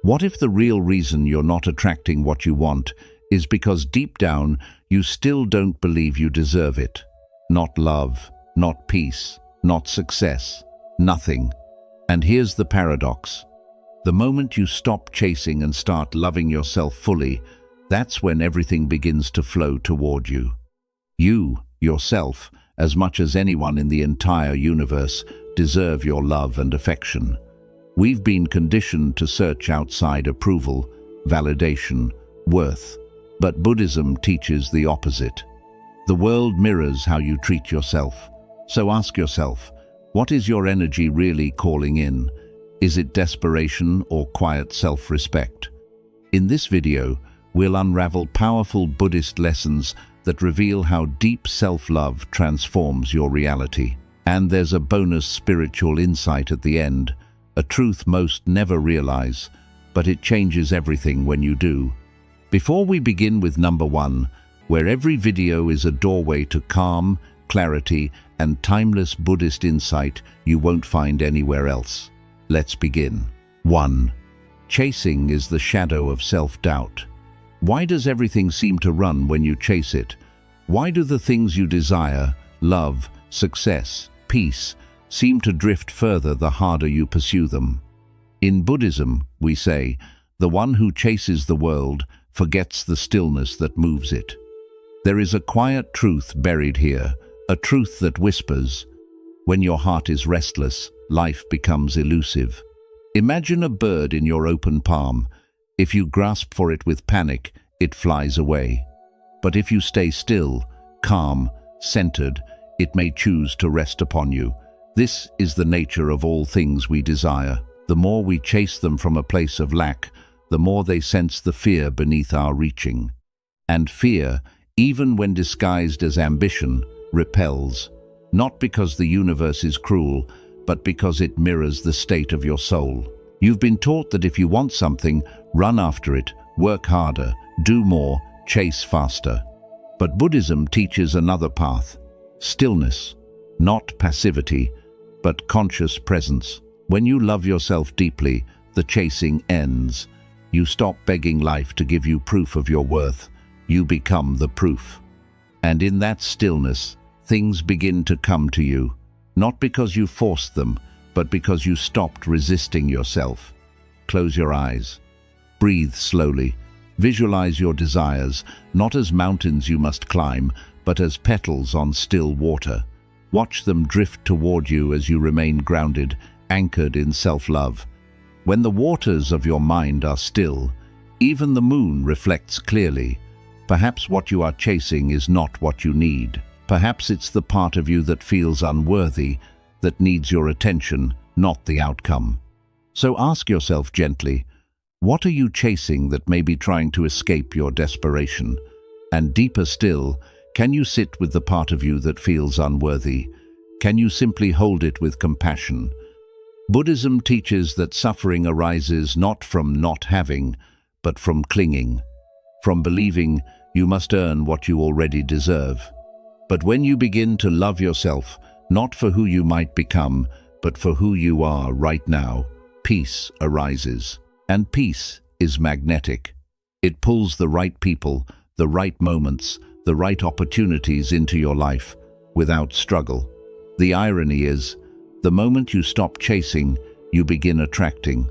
What if the real reason you're not attracting what you want is because deep down you still don't believe you deserve it? Not love, not peace, not success, nothing. And here's the paradox. The moment you stop chasing and start loving yourself fully, that's when everything begins to flow toward you. You, yourself, as much as anyone in the entire universe, deserve your love and affection. We've been conditioned to search outside approval, validation, worth. But Buddhism teaches the opposite. The world mirrors how you treat yourself. So ask yourself, what is your energy really calling in? Is it desperation or quiet self-respect? In this video, we'll unravel powerful Buddhist lessons that reveal how deep self-love transforms your reality. And there's a bonus spiritual insight at the end, a truth most never realize, but it changes everything when you do. Before we begin with number 1, where every video is a doorway to calm, clarity, and timeless Buddhist insight you won't find anywhere else. Let's begin. 1. Chasing is the shadow of self-doubt. Why does everything seem to run when you chase it? Why do the things you desire, love, success, peace, seem to drift further the harder you pursue them? In Buddhism, we say, the one who chases the world forgets the stillness that moves it. There is a quiet truth buried here, a truth that whispers, when your heart is restless, life becomes elusive. Imagine a bird in your open palm. If you grasp for it with panic, it flies away. But if you stay still, calm, centered, it may choose to rest upon you. This is the nature of all things we desire. The more we chase them from a place of lack, the more they sense the fear beneath our reaching. And fear, even when disguised as ambition, repels, not because the universe is cruel, but because it mirrors the state of your soul. You've been taught that if you want something, run after it, work harder, do more, chase faster. But Buddhism teaches another path, stillness, not passivity, but conscious presence. When you love yourself deeply, the chasing ends. You stop begging life to give you proof of your worth. You become the proof. And in that stillness, things begin to come to you, not because you forced them, but because you stopped resisting yourself. Close your eyes. Breathe slowly. Visualize your desires, not as mountains you must climb, but as petals on still water. Watch them drift toward you as you remain grounded, anchored in self-love. When the waters of your mind are still, even the moon reflects clearly. Perhaps what you are chasing is not what you need. Perhaps it's the part of you that feels unworthy, that needs your attention, not the outcome. So ask yourself gently, what are you chasing that may be trying to escape your desperation? And deeper still, can you sit with the part of you that feels unworthy? Can you simply hold it with compassion? Buddhism teaches that suffering arises not from not having, but from clinging, from believing you must earn what you already deserve. But when you begin to love yourself, not for who you might become, but for who you are right now, peace arises. And peace is magnetic. It pulls the right people, the right moments, the right opportunities into your life, without struggle. The irony is, the moment you stop chasing, you begin attracting.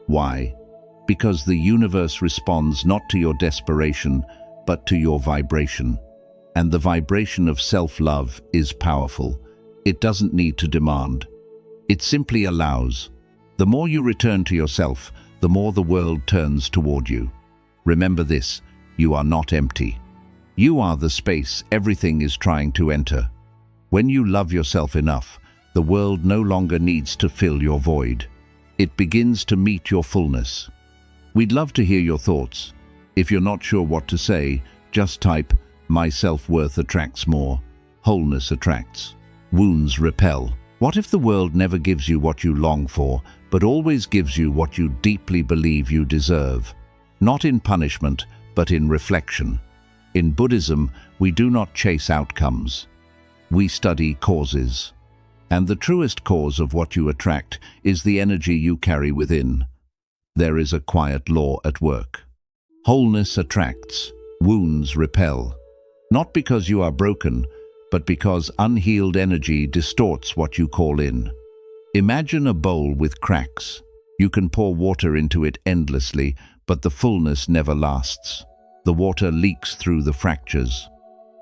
Why? Because the universe responds not to your desperation, but to your vibration. And the vibration of self-love is powerful. It doesn't need to demand. It simply allows. The more you return to yourself, the more the world turns toward you. Remember this, you are not empty. You are the space everything is trying to enter. When you love yourself enough, the world no longer needs to fill your void. It begins to meet your fullness. We'd love to hear your thoughts. If you're not sure what to say, just type, "My self-worth attracts more. Wholeness attracts. Wounds repel." What if the world never gives you what you long for, but always gives you what you deeply believe you deserve? Not in punishment, but in reflection. In Buddhism, we do not chase outcomes. We study causes. And the truest cause of what you attract is the energy you carry within. there is a quiet law at work. Wholeness attracts, wounds repel. Not because you are broken, but because unhealed energy distorts what you call in. Imagine a bowl with cracks. You can pour water into it endlessly, but the fullness never lasts. The water leaks through the fractures.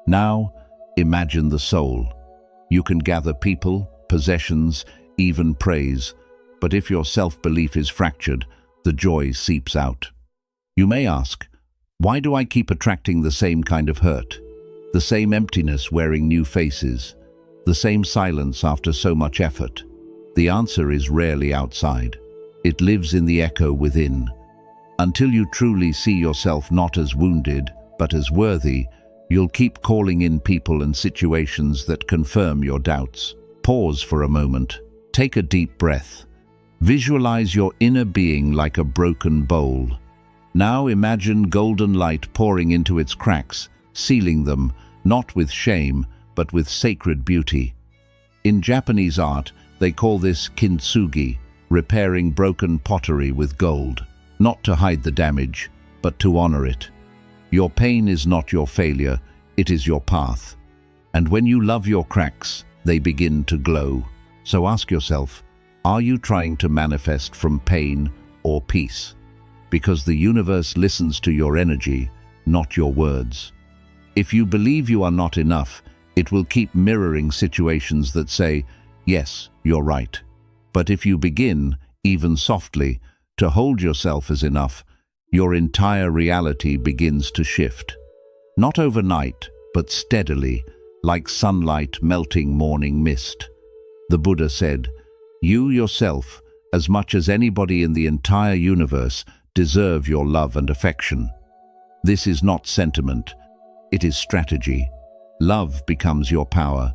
Now, imagine the soul. You can gather people, possessions, even praise, but if your self-belief is fractured, the joy seeps out. You may ask, why do I keep attracting the same kind of hurt? The same emptiness wearing new faces? The same silence after so much effort? The answer is rarely outside. It lives in the echo within. Until you truly see yourself not as wounded, but as worthy, you'll keep calling in people and situations that confirm your doubts. Pause for a moment. Take a deep breath. Visualize your inner being like a broken bowl. Now imagine golden light pouring into its cracks, sealing them, not with shame, but with sacred beauty. In Japanese art, they call this kintsugi, repairing broken pottery with gold. Not to hide the damage, but to honor it. Your pain is not your failure, it is your path. And when you love your cracks, they begin to glow. So ask yourself, are you trying to manifest from pain or peace? Because the universe listens to your energy, not your words. If you believe you are not enough, it will keep mirroring situations that say, yes, you're right. But if you begin, even softly, to hold yourself as enough, your entire reality begins to shift. Not overnight, but steadily, like sunlight melting morning mist. The Buddha said, you yourself, as much as anybody in the entire universe, deserve your love and affection. This is not sentiment, it is strategy. Love becomes your power,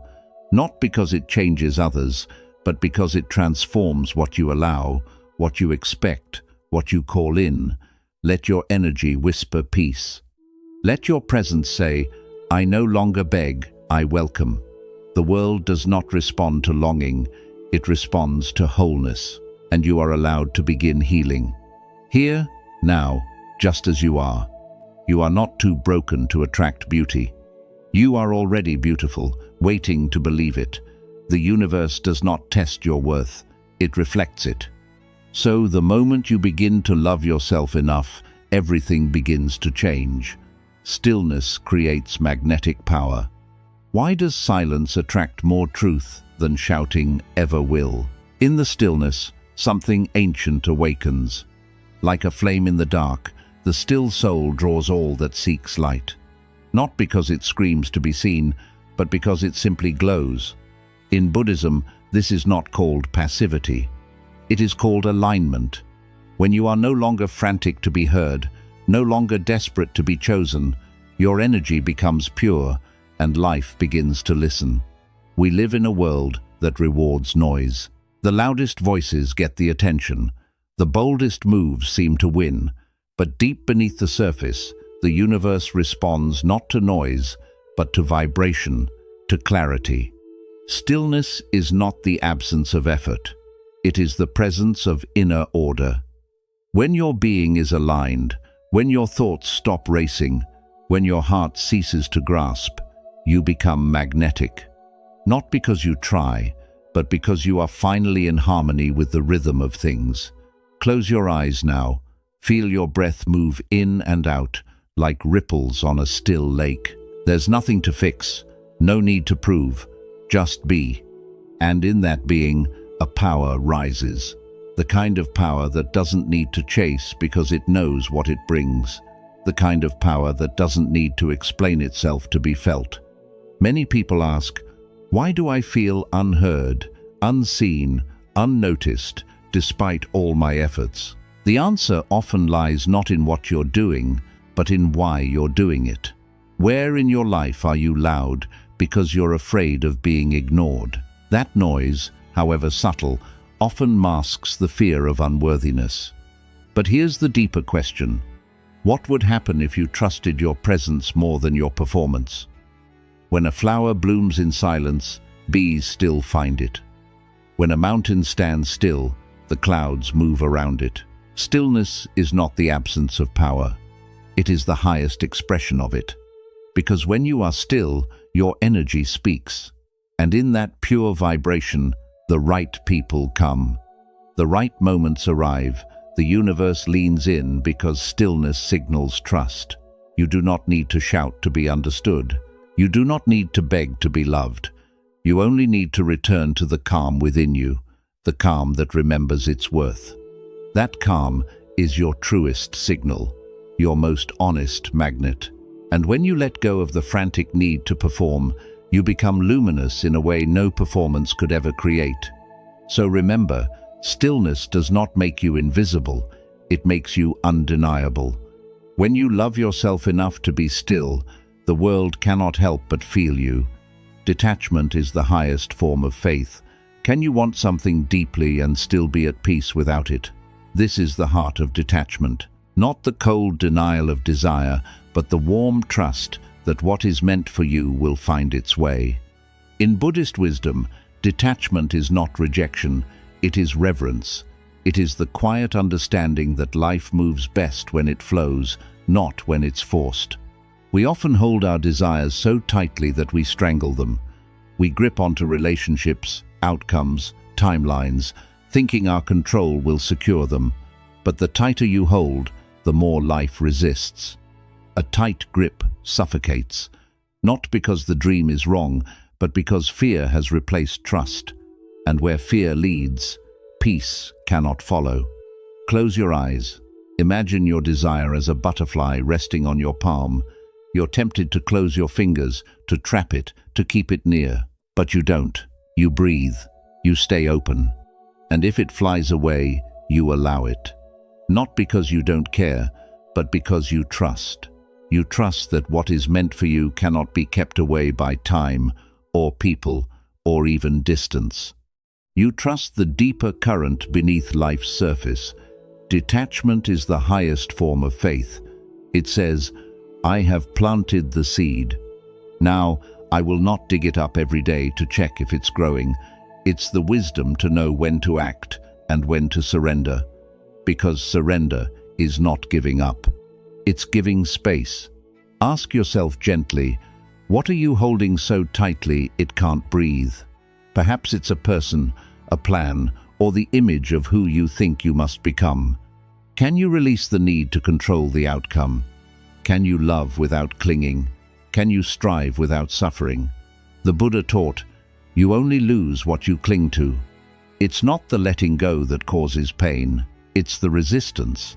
not because it changes others, but because it transforms what you allow, what you expect, what you call in. Let your energy whisper peace. Let your presence say, I no longer beg, I welcome. The world does not respond to longing, it responds to wholeness, and you are allowed to begin healing. Here, now, just as you are. You are not too broken to attract beauty. You are already beautiful, waiting to believe it. The universe does not test your worth, it reflects it. So the moment you begin to love yourself enough, everything begins to change. Stillness creates magnetic power. Why does silence attract more truth than shouting ever will? In the stillness, something ancient awakens. Like a flame in the dark, the still soul draws all that seeks light. Not because it screams to be seen, but because it simply glows. In Buddhism, this is not called passivity. It is called alignment. When you are no longer frantic to be heard, no longer desperate to be chosen, your energy becomes pure and life begins to listen. We live in a world that rewards noise. The loudest voices get the attention. The boldest moves seem to win. But deep beneath the surface, the universe responds not to noise, but to vibration, to clarity. Stillness is not the absence of effort. It is the presence of inner order. When your being is aligned, when your thoughts stop racing, when your heart ceases to grasp, you become magnetic. Not because you try, but because you are finally in harmony with the rhythm of things. Close your eyes now. Feel your breath move in and out, like ripples on a still lake. There's nothing to fix, no need to prove, just be. And in that being, a power rises. The kind of power that doesn't need to chase because it knows what it brings. The kind of power that doesn't need to explain itself to be felt. Many people ask, why do I feel unheard, unseen, unnoticed, despite all my efforts? The answer often lies not in what you're doing, but in why you're doing it. Where in your life are you loud because you're afraid of being ignored? That noise, however subtle, often masks the fear of unworthiness. But here's the deeper question. What would happen if you trusted your presence more than your performance? When a flower blooms in silence, bees still find it. When a mountain stands still, the clouds move around it. Stillness is not the absence of power. It is the highest expression of it. Because when you are still, your energy speaks. And in that pure vibration, the right people come. The right moments arrive. The universe leans in because stillness signals trust. You do not need to shout to be understood. You do not need to beg to be loved. You only need to return to the calm within you, the calm that remembers its worth. That calm is your truest signal, your most honest magnet. And when you let go of the frantic need to perform, you become luminous in a way no performance could ever create. So remember, stillness does not make you invisible, it makes you undeniable. When you love yourself enough to be still, the world cannot help but feel you. Detachment is the highest form of faith. Can you want something deeply and still be at peace without it? This is the heart of detachment. Not the cold denial of desire, but the warm trust that what is meant for you will find its way. In Buddhist wisdom, detachment is not rejection, it is reverence. It is the quiet understanding that life moves best when it flows, not when it's forced. We often hold our desires so tightly that we strangle them. We grip onto relationships, outcomes, timelines, thinking our control will secure them. But the tighter you hold, the more life resists. A tight grip suffocates, not because the dream is wrong, but because fear has replaced trust. And where fear leads, peace cannot follow. Close your eyes. Imagine your desire as a butterfly resting on your palm. You're tempted to close your fingers, to trap it, to keep it near. But you don't. You breathe. You stay open. And if it flies away, you allow it. Not because you don't care, but because you trust. You trust that what is meant for you cannot be kept away by time, or people, or even distance. You trust the deeper current beneath life's surface. Detachment is the highest form of faith. It says, I have planted the seed. Now, I will not dig it up every day to check if it's growing. It's the wisdom to know when to act and when to surrender. Because surrender is not giving up. It's giving space. Ask yourself gently, what are you holding so tightly it can't breathe? Perhaps it's a person, a plan, or the image of who you think you must become. Can you release the need to control the outcome? Can you love without clinging? Can you strive without suffering? The Buddha taught, you only lose what you cling to. It's not the letting go that causes pain, it's the resistance.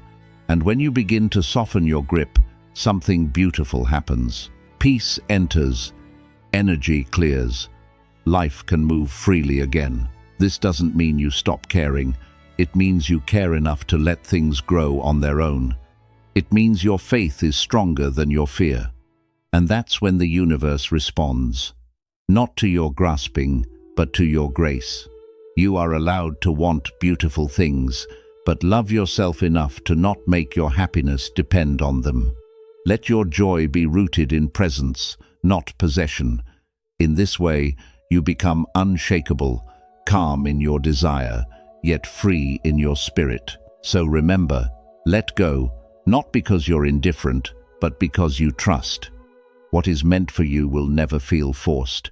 And when you begin to soften your grip, something beautiful happens. Peace enters, energy clears, life can move freely again. This doesn't mean you stop caring. It means you care enough to let things grow on their own. It means your faith is stronger than your fear. And that's when the universe responds. Not to your grasping, but to your grace. You are allowed to want beautiful things, but love yourself enough to not make your happiness depend on them. Let your joy be rooted in presence, not possession. In this way, you become unshakable, calm in your desire, yet free in your spirit. So remember, let go, not because you're indifferent, but because you trust. What is meant for you will never feel forced.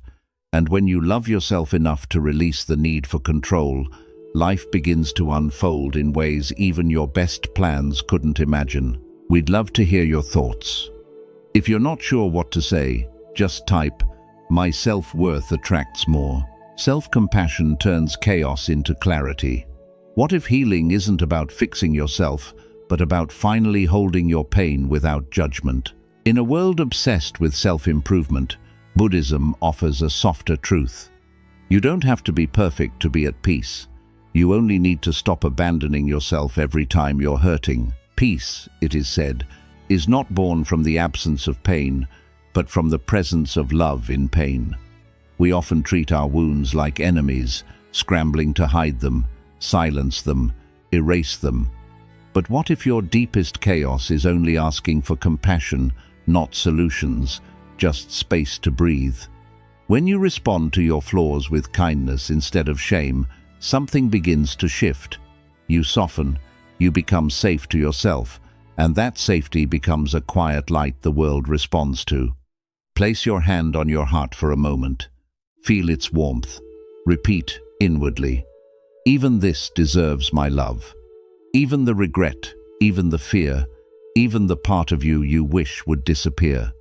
And when you love yourself enough to release the need for control, life begins to unfold in ways even your best plans couldn't imagine. We'd love to hear your thoughts. If you're not sure what to say, just type, "My self-worth attracts more." Self-compassion turns chaos into clarity. What if healing isn't about fixing yourself, but about finally holding your pain without judgment? In a world obsessed with self-improvement, Buddhism offers a softer truth. You don't have to be perfect to be at peace. You only need to stop abandoning yourself every time you're hurting. Peace, it is said, is not born from the absence of pain, but from the presence of love in pain. We often treat our wounds like enemies, scrambling to hide them, silence them, erase them. But what if your deepest chaos is only asking for compassion, not solutions, just space to breathe? When you respond to your flaws with kindness instead of shame, something begins to shift. You soften, you become safe to yourself, and that safety becomes a quiet light the world responds to. Place your hand on your heart for a moment. Feel its warmth. Repeat inwardly, "Even this deserves my love." Even the regret, even the fear, even the part of you you wish would disappear.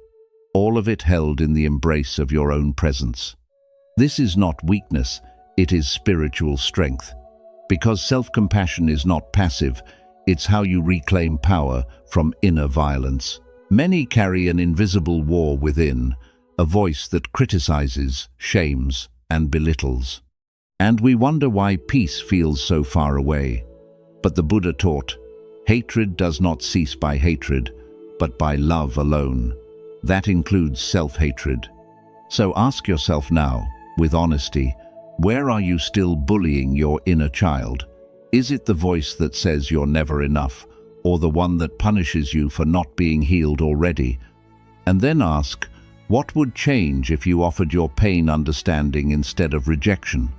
All of it held in the embrace of your own presence. This is not weakness, it is spiritual strength. Because self-compassion is not passive, it's how you reclaim power from inner violence. Many carry an invisible war within, a voice that criticizes, shames, and belittles. And we wonder why peace feels so far away. But the Buddha taught, hatred does not cease by hatred, but by love alone. That includes self-hatred. So ask yourself now, with honesty, where are you still bullying your inner child? Is it the voice that says you're never enough, or the one that punishes you for not being healed already? And then ask, what would change if you offered your pain understanding instead of rejection?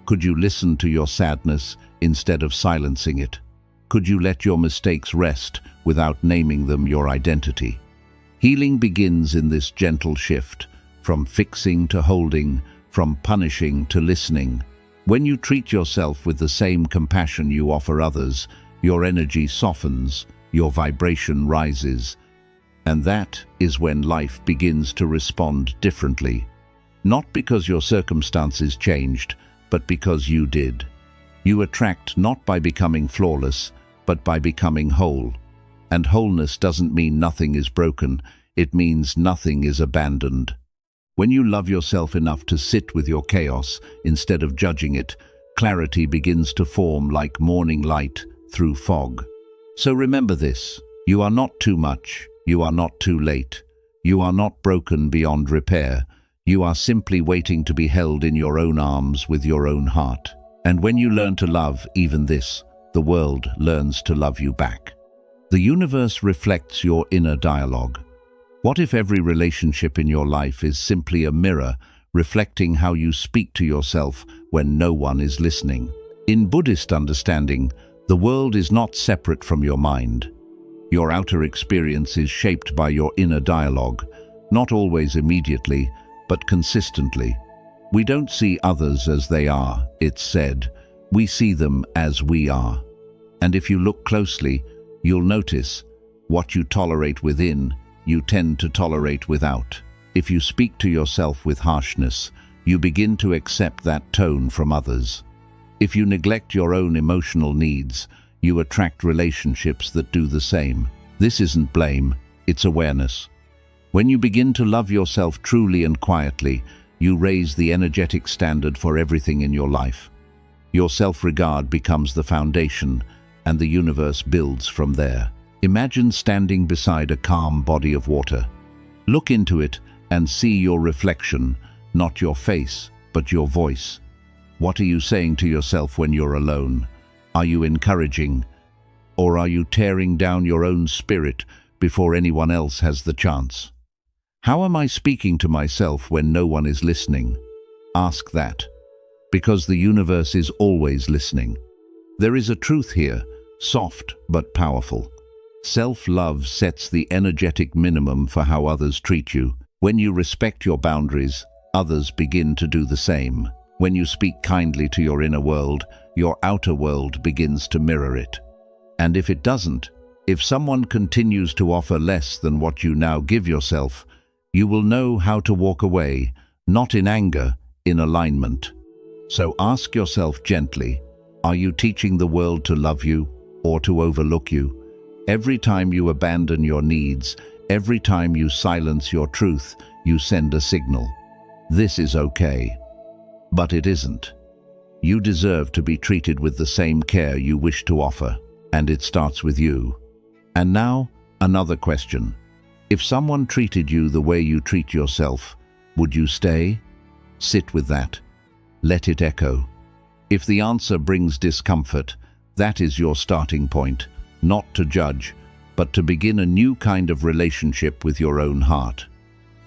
Could you listen to your sadness instead of silencing it? Could you let your mistakes rest without naming them your identity? Healing begins in this gentle shift, from fixing to holding, from punishing to listening. When you treat yourself with the same compassion you offer others, your energy softens, your vibration rises, and that is when life begins to respond differently. Not because your circumstances changed, but because you did. You attract not by becoming flawless, but by becoming whole. And wholeness doesn't mean nothing is broken, it means nothing is abandoned. When you love yourself enough to sit with your chaos instead of judging it, clarity begins to form like morning light through fog. So remember this, you are not too much, you are not too late, you are not broken beyond repair, you are simply waiting to be held in your own arms with your own heart. And when you learn to love even this, the world learns to love you back. The universe reflects your inner dialogue. What if every relationship in your life is simply a mirror reflecting how you speak to yourself when no one is listening? In Buddhist understanding, the world is not separate from your mind. Your outer experience is shaped by your inner dialogue, not always immediately, but consistently. We don't see others as they are, it's said. We see them as we are. And if you look closely, you'll notice what you tolerate within, you tend to tolerate without. If you speak to yourself with harshness, you begin to accept that tone from others. If you neglect your own emotional needs, you attract relationships that do the same. This isn't blame, it's awareness. When you begin to love yourself truly and quietly, you raise the energetic standard for everything in your life. Your self-regard becomes the foundation, and the universe builds from there. Imagine standing beside a calm body of water. Look into it and see your reflection, not your face, but your voice. What are you saying to yourself when you're alone? Are you encouraging, or are you tearing down your own spirit before anyone else has the chance? How am I speaking to myself when no one is listening? Ask that, because the universe is always listening. There is a truth here, soft but powerful. Self-love sets the energetic minimum for how others treat you. When you respect your boundaries, others begin to do the same. When you speak kindly to your inner world, your outer world begins to mirror it. And if it doesn't, if someone continues to offer less than what you now give yourself, you will know how to walk away, not in anger, in alignment. So ask yourself gently, are you teaching the world to love you or to overlook you? Every time you abandon your needs, every time you silence your truth, you send a signal. This is okay. But it isn't. You deserve to be treated with the same care you wish to offer, and it starts with you. And now, another question. If someone treated you the way you treat yourself, would you stay? Sit with that. Let it echo. If the answer brings discomfort, that is your starting point. Not to judge, but to begin a new kind of relationship with your own heart.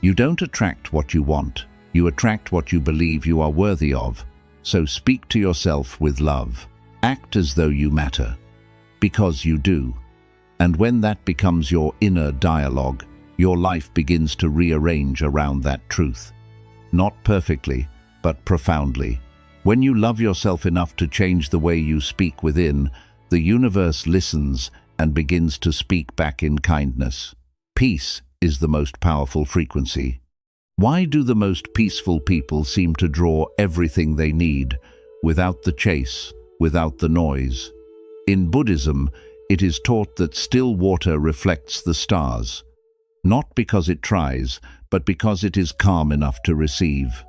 You don't attract what you want, you attract what you believe you are worthy of. So speak to yourself with love. Act as though you matter. because you do. And when that becomes your inner dialogue, your life begins to rearrange around that truth. Not perfectly, but profoundly. When you love yourself enough to change the way you speak within, the universe listens and begins to speak back in kindness. Peace is the most powerful frequency. Why do the most peaceful people seem to draw everything they need, without the chase, without the noise? In Buddhism, it is taught that still water reflects the stars, not because it tries, but because it is calm enough to receive.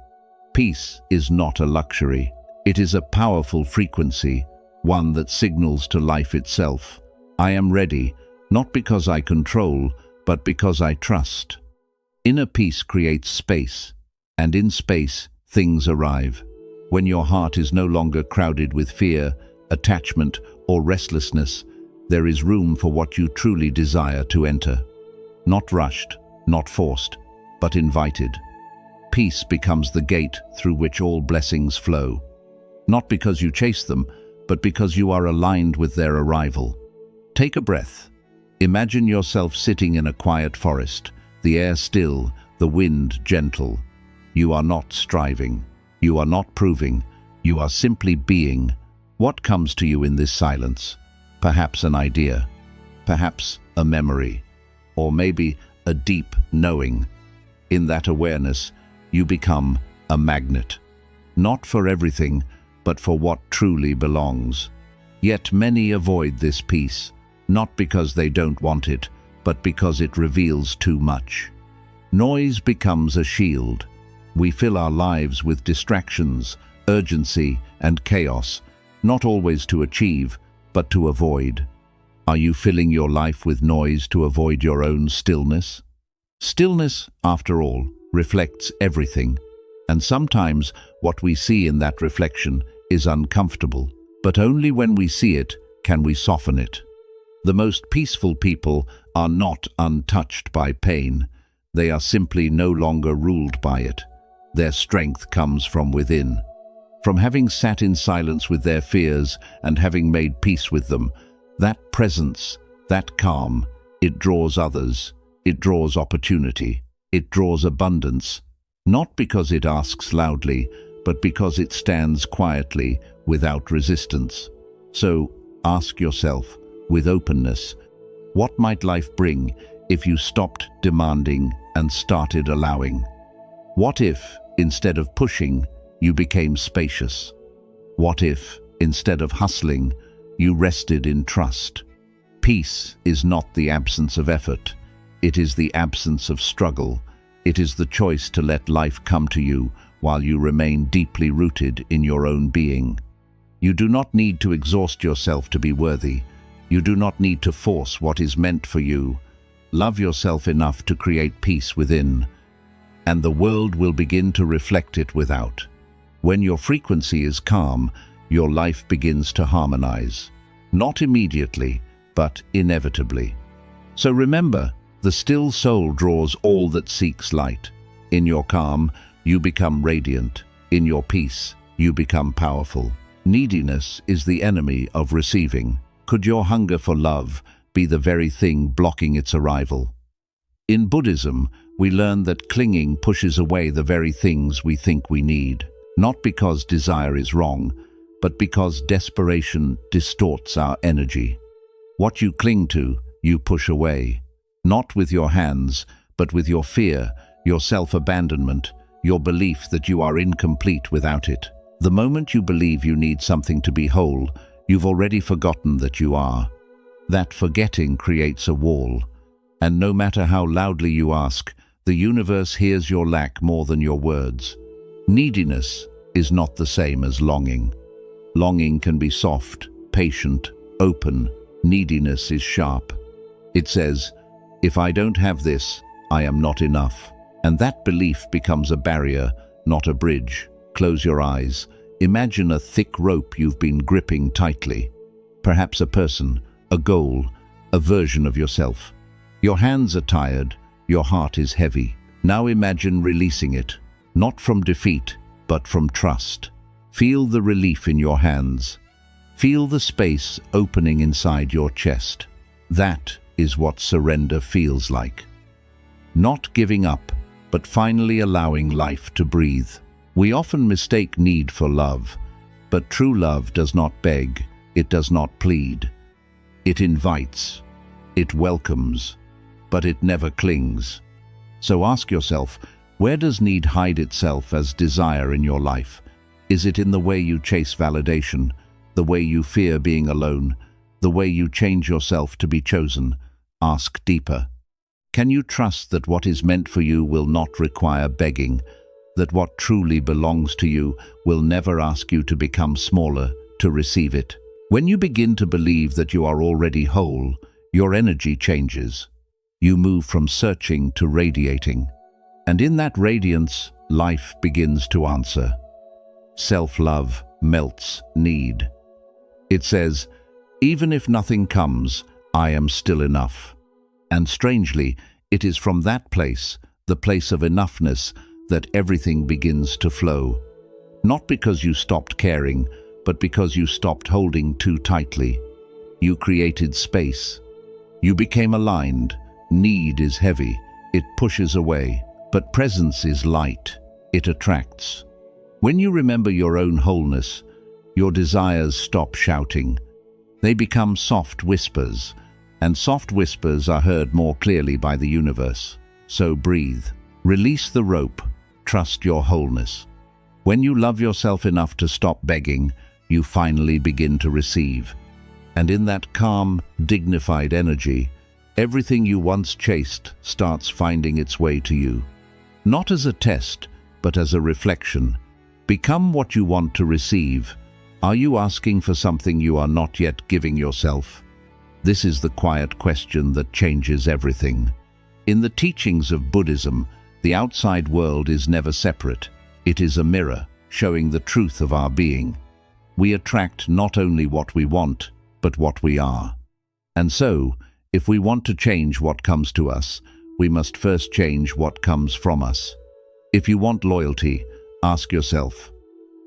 Peace is not a luxury. It is a powerful frequency, one that signals to life itself, I am ready, not because I control, but because I trust. Inner peace creates space, and in space, things arrive. When your heart is no longer crowded with fear, attachment, or restlessness, there is room for what you truly desire to enter. Not rushed, not forced, but invited. Peace becomes the gate through which all blessings flow. Not because you chase them, but because you are aligned with their arrival. Take a breath. Imagine yourself sitting in a quiet forest, the air still, the wind gentle. You are not striving. You are not proving. You are simply being. What comes to you in this silence? Perhaps an idea, perhaps a memory, or maybe a deep knowing. In that awareness, you become a magnet. Not for everything, but for what truly belongs. Yet many avoid this peace, not because they don't want it, but because it reveals too much. Noise becomes a shield. We fill our lives with distractions, urgency, and chaos, not always to achieve, but to avoid. Are you filling your life with noise to avoid your own stillness? Stillness, after all, reflects everything, and sometimes what we see in that reflection is uncomfortable, but only when we see it can we soften it. The most peaceful people are not untouched by pain. They are simply no longer ruled by it. Their strength comes from within. From having sat in silence with their fears and having made peace with them, that presence, that calm, it draws others, it draws opportunity, it draws abundance, not because it asks loudly, but because it stands quietly, without resistance. So, ask yourself, with openness, what might life bring if you stopped demanding and started allowing? What if, instead of pushing, you became spacious? What if, instead of hustling, you rested in trust? Peace is not the absence of effort. It is the absence of struggle. It is the choice to let life come to you while you remain deeply rooted in your own being. You do not need to exhaust yourself to be worthy. You do not need to force what is meant for you. Love yourself enough to create peace within, and the world will begin to reflect it without. When your frequency is calm, your life begins to harmonize. Not immediately, but inevitably. So remember, the still soul draws all that seeks light. In your calm, you become radiant. In your peace, you become powerful. Neediness is the enemy of receiving. Could your hunger for love be the very thing blocking its arrival? In Buddhism, we learn that clinging pushes away the very things we think we need, not because desire is wrong, but because desperation distorts our energy. What you cling to, you push away, not with your hands, but with your fear, your self-abandonment, your belief that you are incomplete without it. The moment you believe you need something to be whole, you've already forgotten that you are. That forgetting creates a wall, and no matter how loudly you ask, the universe hears your lack more than your words. Neediness is not the same as longing. Longing can be soft, patient, open. Neediness is sharp. It says, if I don't have this, I am not enough. And that belief becomes a barrier, not a bridge. Close your eyes. Imagine a thick rope you've been gripping tightly. Perhaps a person, a goal, a version of yourself. Your hands are tired, your heart is heavy. Now imagine releasing it, not from defeat, but from trust. Feel the relief in your hands. Feel the space opening inside your chest. That is what surrender feels like. Not giving up, but finally allowing life to breathe. We often mistake need for love, but true love does not beg, it does not plead. It invites, it welcomes, but it never clings. So ask yourself, where does need hide itself as desire in your life? Is it in the way you chase validation, the way you fear being alone, the way you change yourself to be chosen? Ask deeper. Can you trust that what is meant for you will not require begging, that what truly belongs to you will never ask you to become smaller to receive it? When you begin to believe that you are already whole, your energy changes. You move from searching to radiating. And in that radiance, life begins to answer. Self-love melts need. It says, even if nothing comes, I am still enough. And strangely, it is from that place, the place of enoughness, that everything begins to flow. Not because you stopped caring, but because you stopped holding too tightly. You created space. You became aligned. Need is heavy. It pushes away. But presence is light. It attracts. When you remember your own wholeness, your desires stop shouting. They become soft whispers, and soft whispers are heard more clearly by the universe. So breathe. Release the rope. Trust your wholeness. When you love yourself enough to stop begging, you finally begin to receive. And in that calm, dignified energy, everything you once chased starts finding its way to you. Not as a test, but as a reflection. Become what you want to receive. Are you asking for something you are not yet giving yourself? This is the quiet question that changes everything. In the teachings of Buddhism, the outside world is never separate. It is a mirror, showing the truth of our being. We attract not only what we want, but what we are. And so, if we want to change what comes to us, we must first change what comes from us. If you want loyalty, ask yourself,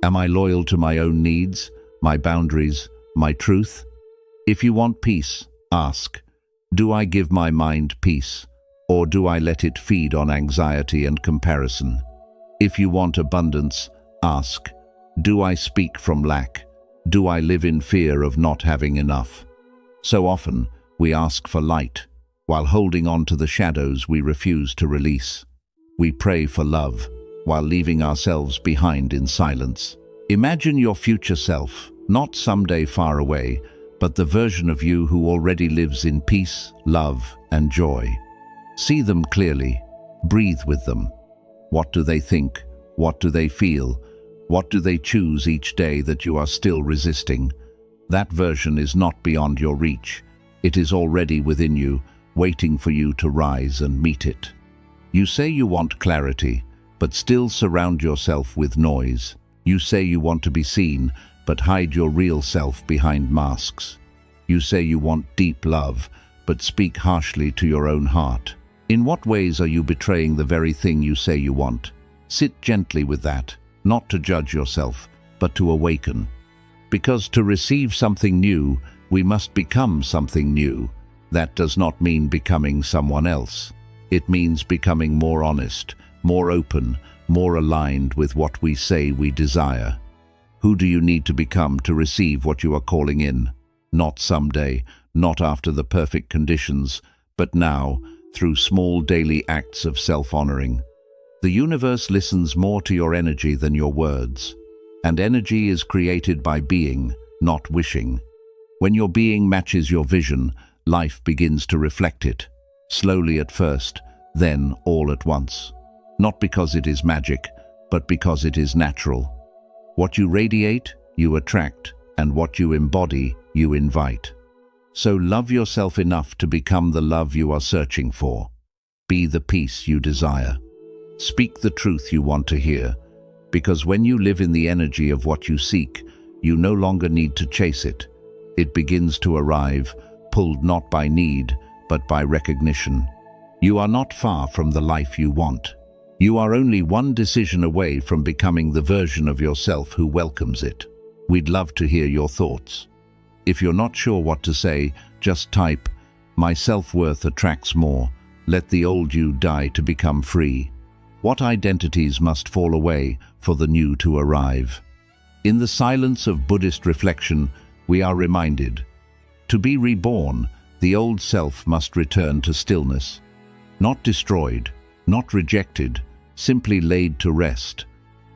am I loyal to my own needs, my boundaries, my truth? If you want peace, ask, do I give my mind peace, or do I let it feed on anxiety and comparison? If you want abundance, ask, do I speak from lack? Do I live in fear of not having enough? So often, we ask for light, while holding on to the shadows we refuse to release. We pray for love, while leaving ourselves behind in silence. Imagine your future self, not someday far away, but the version of you who already lives in peace, love, and joy. See them clearly. Breathe with them. What do they think? What do they feel? What do they choose each day that you are still resisting? That version is not beyond your reach. It is already within you, waiting for you to rise and meet it. You say you want clarity, but still surround yourself with noise. You say you want to be seen, but hide your real self behind masks. You say you want deep love, but speak harshly to your own heart. In what ways are you betraying the very thing you say you want? Sit gently with that, not to judge yourself, but to awaken. Because to receive something new, we must become something new. That does not mean becoming someone else. It means becoming more honest, more open, more aligned with what we say we desire. Who do you need to become to receive what you are calling in? Not someday, not after the perfect conditions, but now, through small daily acts of self-honoring. The universe listens more to your energy than your words. And energy is created by being, not wishing. When your being matches your vision, life begins to reflect it. Slowly at first, then all at once. Not because it is magic, but because it is natural. What you radiate, you attract, and what you embody, you invite. So love yourself enough to become the love you are searching for. Be the peace you desire. Speak the truth you want to hear, because when you live in the energy of what you seek, you no longer need to chase it. It begins to arrive, pulled not by need, but by recognition. You are not far from the life you want. You are only one decision away from becoming the version of yourself who welcomes it. We'd love to hear your thoughts. If you're not sure what to say, just type, "My self-worth attracts more. Let the old you die to become free." What identities must fall away for the new to arrive? In the silence of Buddhist reflection, we are reminded, to be reborn, the old self must return to stillness. Not destroyed, not rejected, simply laid to rest.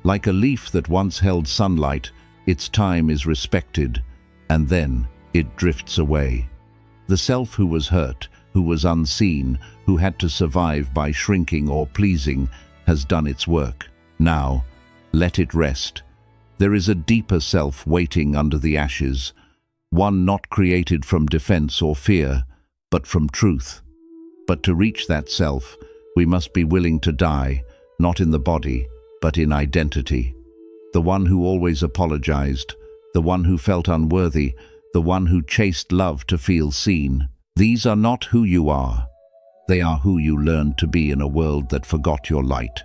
Like a leaf that once held sunlight, its time is respected, and then it drifts away. The self who was hurt, who was unseen, who had to survive by shrinking or pleasing, has done its work. Now, let it rest. There is a deeper self waiting under the ashes, one not created from defense or fear, but from truth. But to reach that self, we must be willing to die, not in the body, but in identity. The one who always apologized, the one who felt unworthy, the one who chased love to feel seen. These are not who you are. They are who you learned to be in a world that forgot your light.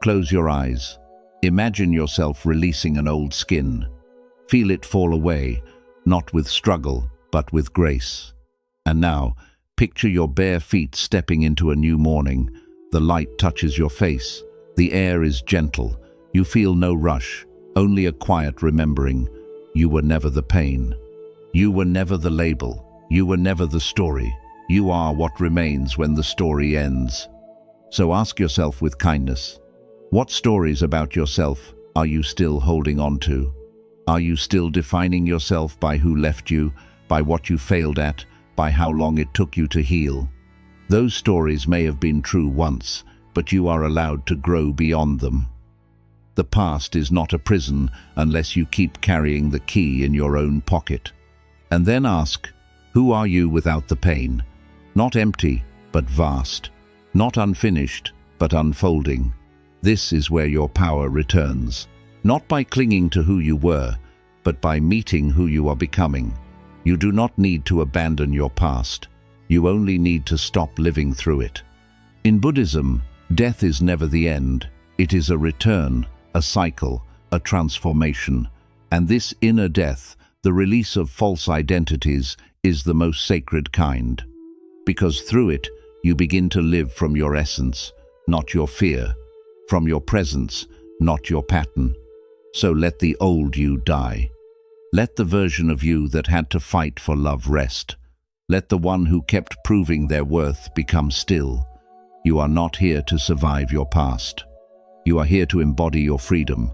Close your eyes. Imagine yourself releasing an old skin. Feel it fall away, not with struggle, but with grace. And now, picture your bare feet stepping into a new morning. The light touches your face. The air is gentle. You feel no rush, only a quiet remembering. You were never the pain. You were never the label. You were never the story. You are what remains when the story ends. So ask yourself with kindness, what stories about yourself are you still holding on to? Are you still defining yourself by who left you, by what you failed at, by how long it took you to heal? Those stories may have been true once, but you are allowed to grow beyond them. The past is not a prison unless you keep carrying the key in your own pocket. And then ask, who are you without the pain? Not empty, but vast. Not unfinished, but unfolding. This is where your power returns. Not by clinging to who you were, but by meeting who you are becoming. You do not need to abandon your past. You only need to stop living through it. In Buddhism, death is never the end. It is a return, a cycle, a transformation. And this inner death, the release of false identities, is the most sacred kind. Because through it, you begin to live from your essence, not your fear, from your presence, not your pattern. So let the old you die. Let the version of you that had to fight for love rest. Let the one who kept proving their worth become still. You are not here to survive your past. You are here to embody your freedom.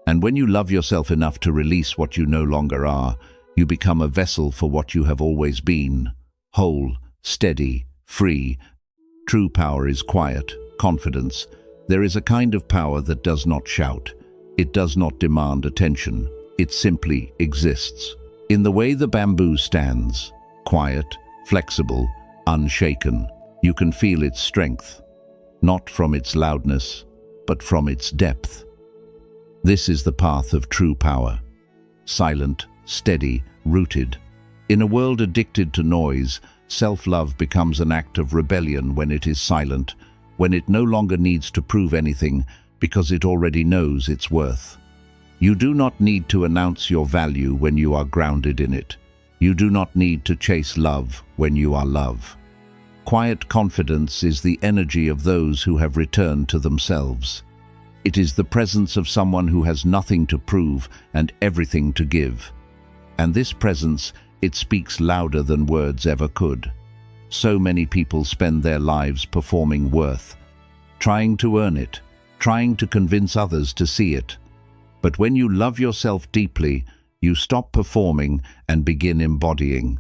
And when you love yourself enough to release what you no longer are, you become a vessel for what you have always been. Whole, steady, free. True power is quiet, confidence. There is a kind of power that does not shout. It does not demand attention. It simply exists. In the way the bamboo stands, quiet, flexible, unshaken, you can feel its strength, not from its loudness, but from its depth. This is the path of true power. Silent, steady, rooted. In a world addicted to noise, self-love becomes an act of rebellion when it is silent, when it no longer needs to prove anything because it already knows its worth. You do not need to announce your value when you are grounded in it. You do not need to chase love when you are love. Quiet confidence is the energy of those who have returned to themselves. It is the presence of someone who has nothing to prove and everything to give. And this presence, it speaks louder than words ever could. So many people spend their lives performing worth, trying to earn it, trying to convince others to see it. But when you love yourself deeply, you stop performing and begin embodying.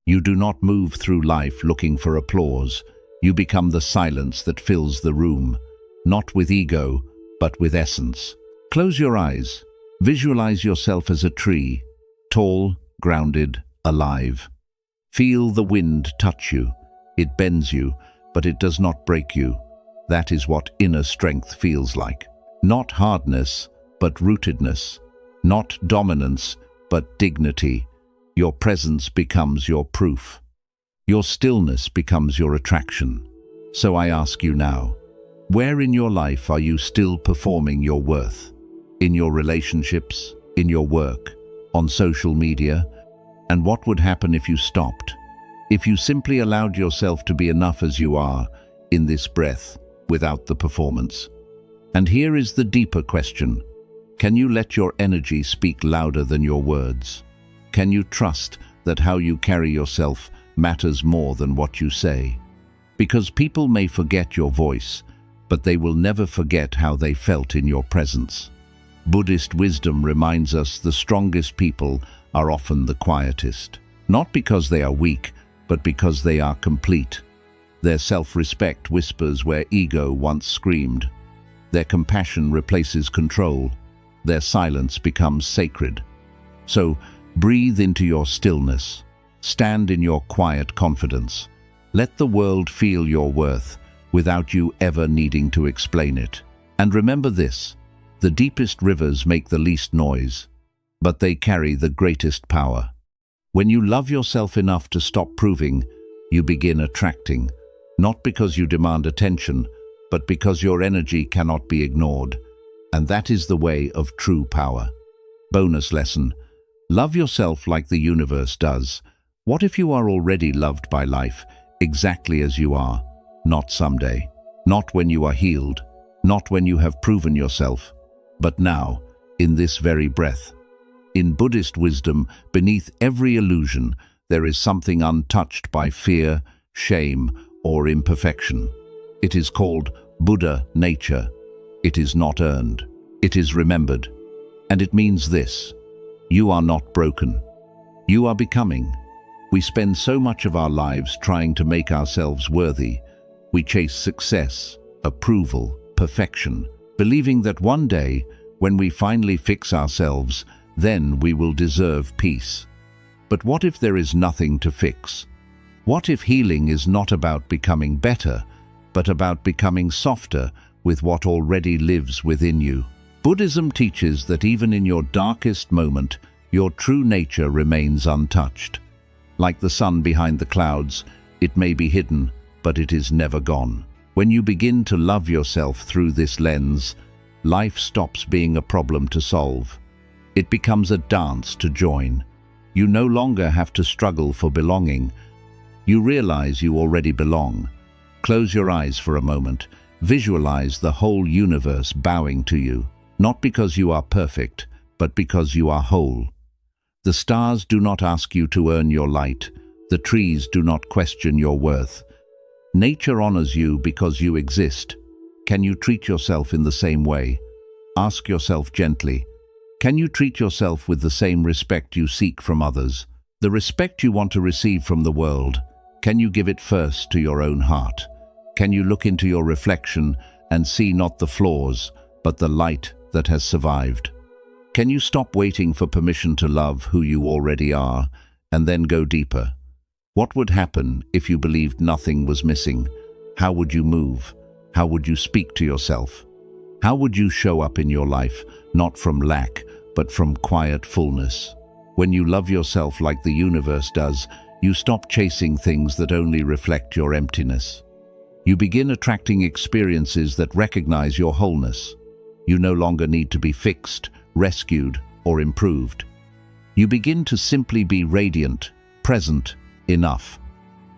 You do not move through life looking for applause. You become the silence that fills the room, not with ego, but with essence. Close your eyes. Visualize yourself as a tree, tall, grounded, alive. Feel the wind touch you. It bends you, but it does not break you. That is what inner strength feels like. Not hardness, but rootedness. Not dominance, but dignity. Your presence becomes your proof. Your stillness becomes your attraction. So I ask you now, where in your life are you still performing your worth? In your relationships, in your work, on social media? And what would happen if you stopped? If you simply allowed yourself to be enough as you are, in this breath, without the performance? And here is the deeper question. Can you let your energy speak louder than your words? Can you trust that how you carry yourself matters more than what you say? Because people may forget your voice, but they will never forget how they felt in your presence. Buddhist wisdom reminds us the strongest people are often the quietest, not because they are weak, but because they are complete. Their self-respect whispers where ego once screamed. Their compassion replaces control. Their silence becomes sacred. So, breathe into your stillness. Stand in your quiet confidence. Let the world feel your worth without you ever needing to explain it. And remember this, the deepest rivers make the least noise, but they carry the greatest power. When you love yourself enough to stop proving, you begin attracting, not because you demand attention, but because your energy cannot be ignored. And that is the way of true power. Bonus lesson. Love yourself like the universe does. What if you are already loved by life, exactly as you are? Not someday. Not when you are healed. Not when you have proven yourself. But now, in this very breath. In Buddhist wisdom, beneath every illusion, there is something untouched by fear, shame, or imperfection. It is called Buddha nature. It is not earned. It is remembered. And it means this: you are not broken. You are becoming. We spend so much of our lives trying to make ourselves worthy. We chase success, approval, perfection, believing that one day, when we finally fix ourselves, then we will deserve peace. But what if there is nothing to fix? What if healing is not about becoming better, but about becoming softer with what already lives within you? Buddhism teaches that even in your darkest moment, your true nature remains untouched. Like the sun behind the clouds, it may be hidden, but it is never gone. When you begin to love yourself through this lens, life stops being a problem to solve. It becomes a dance to join. You no longer have to struggle for belonging. You realize you already belong. Close your eyes for a moment. Visualize the whole universe bowing to you, not because you are perfect, but because you are whole. The stars do not ask you to earn your light. The trees do not question your worth. Nature honors you because you exist. Can you treat yourself in the same way? Ask yourself gently. Can you treat yourself with the same respect you seek from others? The respect you want to receive from the world, can you give it first to your own heart? Can you look into your reflection and see not the flaws, but the light that has survived? Can you stop waiting for permission to love who you already are, and then go deeper? What would happen if you believed nothing was missing? How would you move? How would you speak to yourself? How would you show up in your life, not from lack, but from quiet fullness? When you love yourself like the universe does, you stop chasing things that only reflect your emptiness. You begin attracting experiences that recognize your wholeness. You no longer need to be fixed, rescued, or improved. You begin to simply be radiant, present, enough.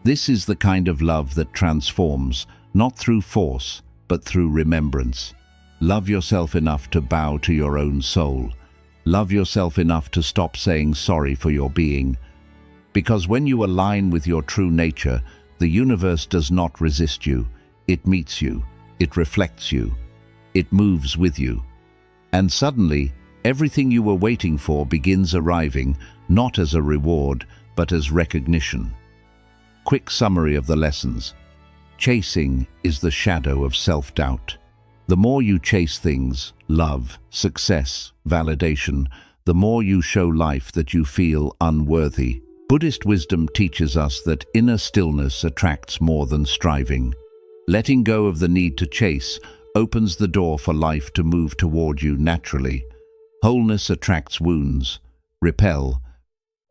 This is the kind of love that transforms, not through force, but through remembrance. Love yourself enough to bow to your own soul. Love yourself enough to stop saying sorry for your being. Because when you align with your true nature, the universe does not resist you. It meets you. It reflects you. It moves with you. And suddenly, everything you were waiting for begins arriving, not as a reward, but as recognition. Quick summary of the lessons. Chasing is the shadow of self-doubt. The more you chase things, love, success, validation, the more you show life that you feel unworthy. Buddhist wisdom teaches us that inner stillness attracts more than striving. Letting go of the need to chase opens the door for life to move toward you naturally. Wholeness attracts wounds. Repel.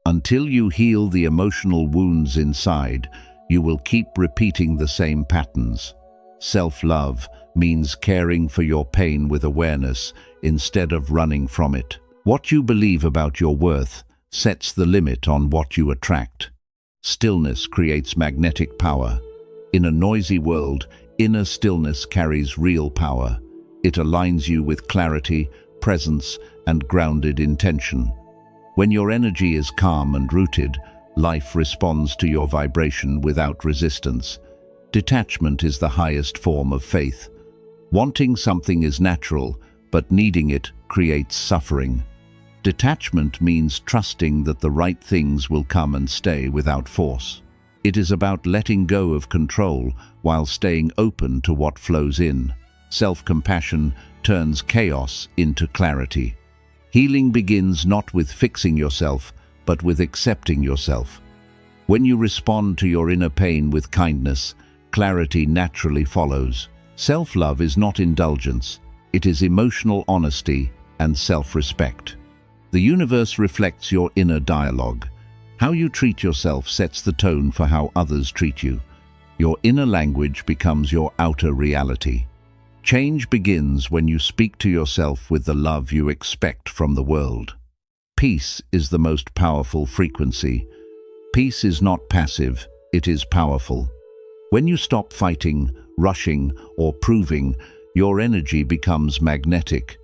Until you heal the emotional wounds inside, you will keep repeating the same patterns. Self-love means caring for your pain with awareness instead of running from it. What you believe about your worth sets the limit on what you attract. Stillness creates magnetic power. In a noisy world, inner stillness carries real power. It aligns you with clarity, presence, and grounded intention. When your energy is calm and rooted, life responds to your vibration without resistance. Detachment is the highest form of faith. Wanting something is natural, but needing it creates suffering. Detachment means trusting that the right things will come and stay without force. It is about letting go of control while staying open to what flows in. Self-compassion turns chaos into clarity. Healing begins not with fixing yourself, but with accepting yourself. When you respond to your inner pain with kindness, clarity naturally follows. Self-love is not indulgence. It is emotional honesty and self-respect. The universe reflects your inner dialogue. How you treat yourself sets the tone for how others treat you. Your inner language becomes your outer reality. Change begins when you speak to yourself with the love you expect from the world. Peace is the most powerful frequency. Peace is not passive, it is powerful. When you stop fighting, rushing, or proving, your energy becomes magnetic.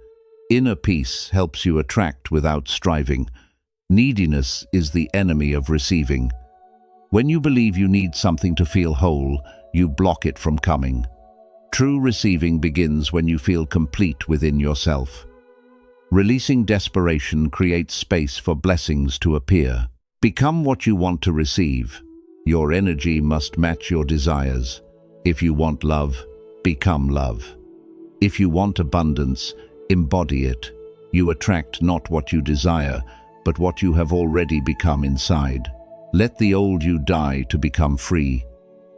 Inner peace helps you attract without striving. Neediness is the enemy of receiving. When you believe you need something to feel whole, you block it from coming. True receiving begins when you feel complete within yourself. Releasing desperation creates space for blessings to appear. Become what you want to receive. Your energy must match your desires. If you want love, become love. If you want abundance, embody it. You attract not what you desire, but what you have already become inside. Let the old you die to become free.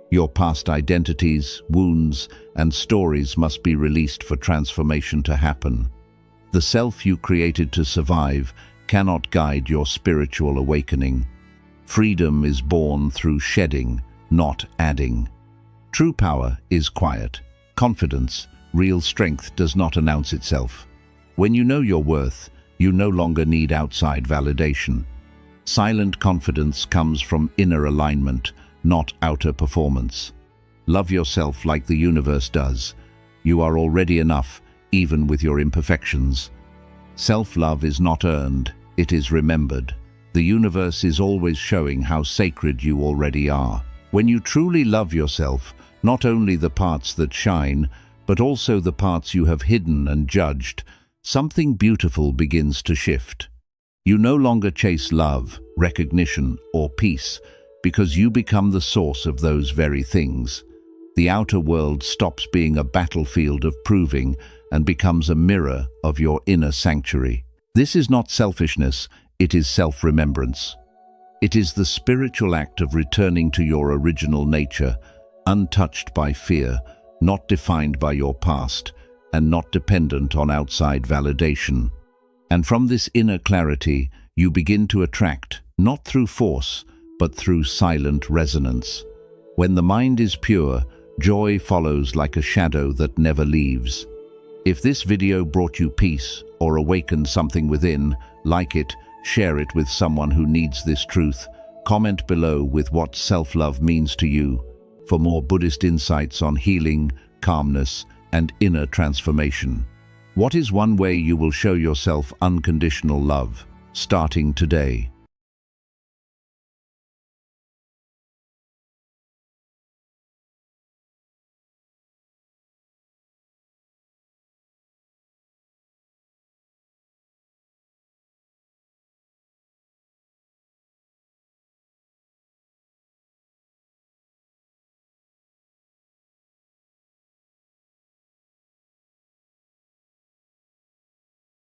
Your past identities, wounds, and stories must be released for transformation to happen. The self you created to survive cannot guide your spiritual awakening. Freedom is born through shedding, not adding. True power is quiet. Confidence, real strength does not announce itself. When you know your worth, you no longer need outside validation. Silent confidence comes from inner alignment, not outer performance. Love yourself like the universe does. You are already enough, even with your imperfections. Self-love is not earned, it is remembered. The universe is always showing how sacred you already are. When you truly love yourself, not only the parts that shine, but also the parts you have hidden and judged, something beautiful begins to shift. You no longer chase love, recognition, or peace, because you become the source of those very things. The outer world stops being a battlefield of proving and becomes a mirror of your inner sanctuary. This is not selfishness, it is self-remembrance. It is the spiritual act of returning to your original nature, untouched by fear, not defined by your past, and not dependent on outside validation. And from this inner clarity, you begin to attract, not through force, but through silent resonance. When the mind is pure, joy follows like a shadow that never leaves. If this video brought you peace or awakened something within, like it, share it with someone who needs this truth. Comment below with what self-love means to you. For more Buddhist insights on healing, calmness, and inner transformation. What is one way you will show yourself unconditional love, starting today?